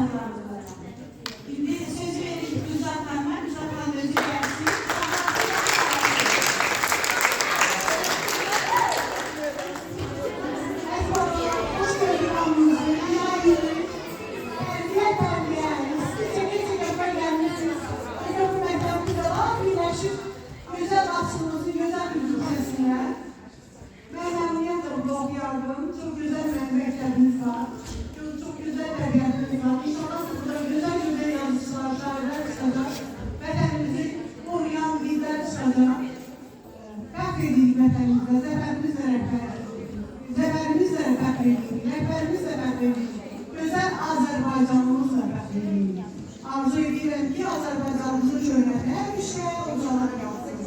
misafirlerimize. Şimdi sözü verip Güzaplar'ma, Güzaplar'ın özü gelsin. Hoş gördük anımızı, günaydın. Diğer terbiyelerimiz, çekil yapar gelmişsiniz. Efendim mekanımızda var, birleşik güzel aslımızı, güzel bir ülkesine. Ben anlayamadım, blog yardım, çok güzel memleketlerimiz var. Çok güzel tabiatımız var. İnşallah burada güzel yazıcılar, şairler çıkacak. Bedenimizi koruyan bizler çıkacak. Fəxr vətənimizə, zəfərimizlə fəxr edirik, rəhbərimizlə fəxr edirik, gözəl Azərbaycanımızla fəxr edirik. Arzu edirəm ki, Azərbaycanımızın şöhrəti həmişə ucalara qalsın.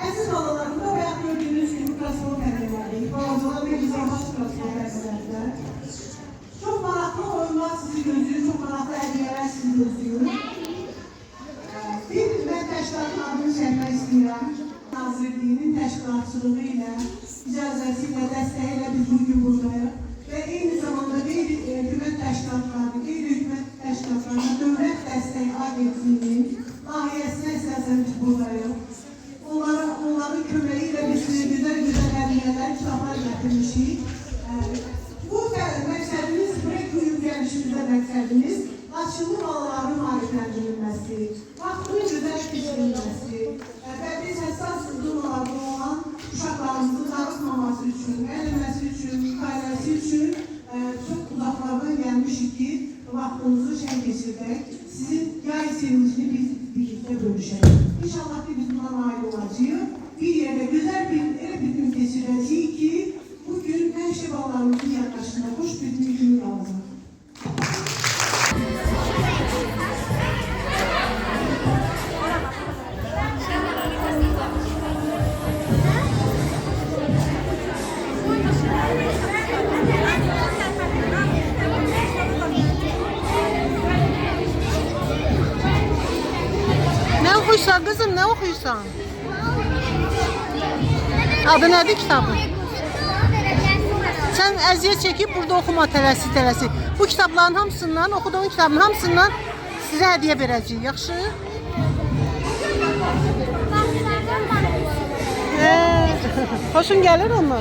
Əziz balalarımda bayaq gördüyünüz kimi Kraslov təbələrdir, balacalar və izahət Kraslov təbələrdir. Çox maraqlı oyunlar sizi gözləyir, çox maraqlı ədiyyələr sizi gözləyir. Bir mən təşkilatın adını çəkmək istəyirəm. Nazirliyinin təşkilatçılığı ilə, icazəsi ilə, dəstəyi ilə biz bugün buradayıq və eyni zamanda qeyri-hökumət təşkilatlarını, qeyri-hökumət təşkilatlarına dövlət dəstəyi agentliyinin layihəsinə əsasən biz buradayıq. Onların köməyi ilə biz güzel hədiyyələr, kitablar gətirmişik. Bu məqsədimiz, buraya bugün gəlişimizdə məqsədimiz Laçınlı balaların maarifləndirilməsi, vaxtının güzel keçirilməsi və biz həssas durumlarda olan uşaqlarımızın darıxmaması üçün, əyilməsi üçün, müqayiləsi üçün çox uzaqlardan gəlmişik ki, vaxtınızı şən keçirdək, sizin yay sevincini biz birlikdə bölüşək. İnşallah ki, biz buna nail olacağıq. Bir yerdə güzel bir gün keçirəcəyik ki, bugün həmişə balalarımızın yaklaşında xoş bir gün lazım. Ne oxuyursan kızım, ne oxuyursan? Adı nədir kitabın? Sen əziyyət çekip burada oxuma tələsi. Bu kitabların hamısından, oxuduğun kitabın hamısından sizə hədiyyə verəcəyik, yaxşı? Xoşun gəlir ama?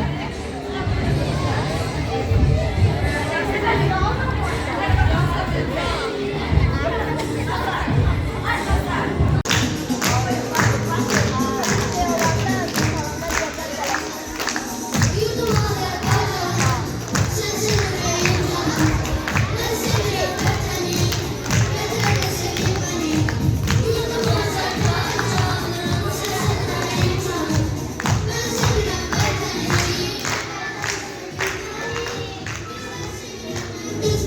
Biz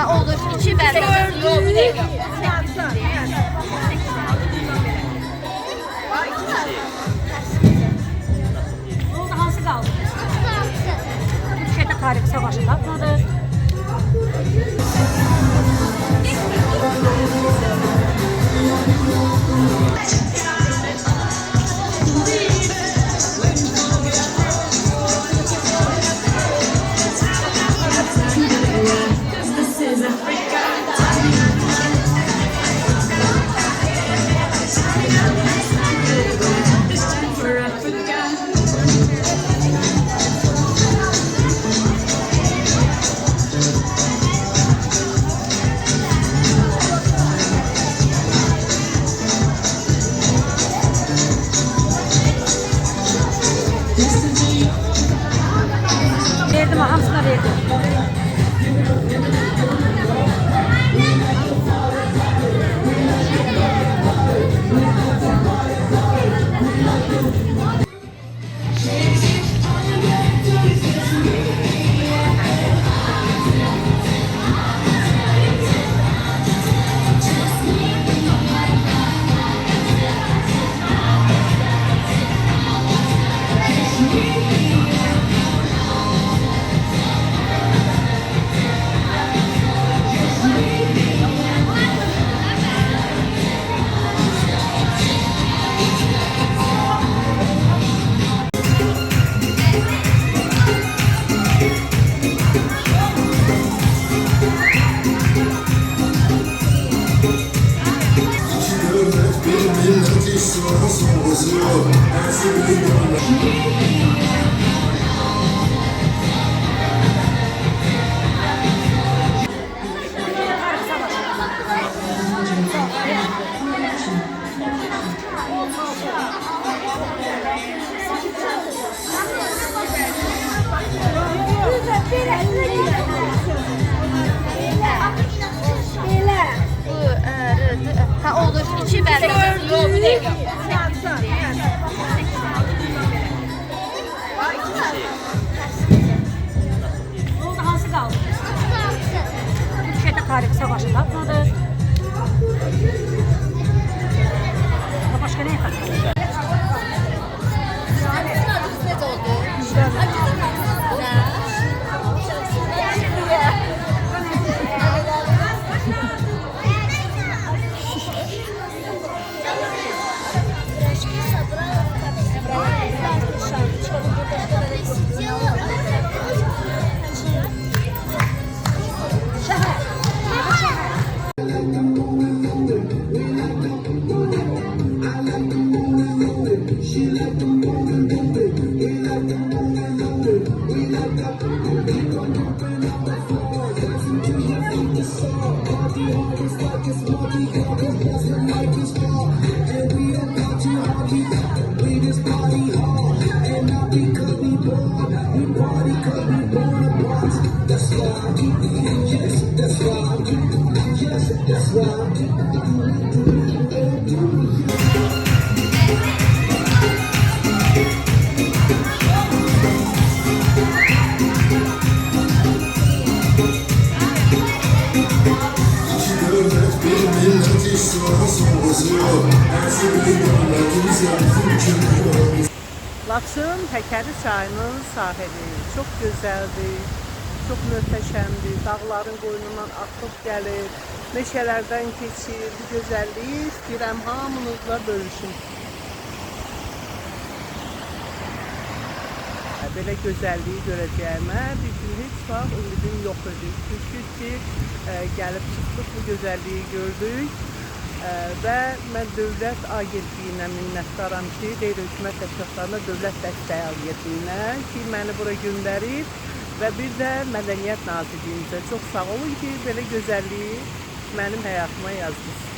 Ha olur. 2 bende. Yok bir dakika. Orada hansı qaldı? Bu şeydə tarix savaşı tapmadı. Verdim, hamısına verdim. Ha olur. 2 bende. Yok bir dakika. Orada hansı qaldı? Bu şeydə tarix savaşı tapmadı. Başqa nə tapmadı? Laçın Həkəri çayının sahili çok güzeldir, çok möhtəşəmdir. Dağların qoynundan akıb gəlir, meşələrdən keçir. Bu gözəlliyi istəyirəm hamınızla bölüşün. Belə gözəlliyi görəcəyimə bir gün heç vaxt ümidim yox idi. Şükür ki, gəlib çıxdıq, bu gözəlliyi gördük. Və mən Dövlət Agentliyinə minnətdaram ki, qeyri-hökumət təşkilatlarına dövlət dəstəyi agentliyinə ki, məni bura göndərib və bir də Mədəniyyət Nazirliyimizə çox sağ olun ki, belə gözəlliyi mənim həyatıma yazdınız.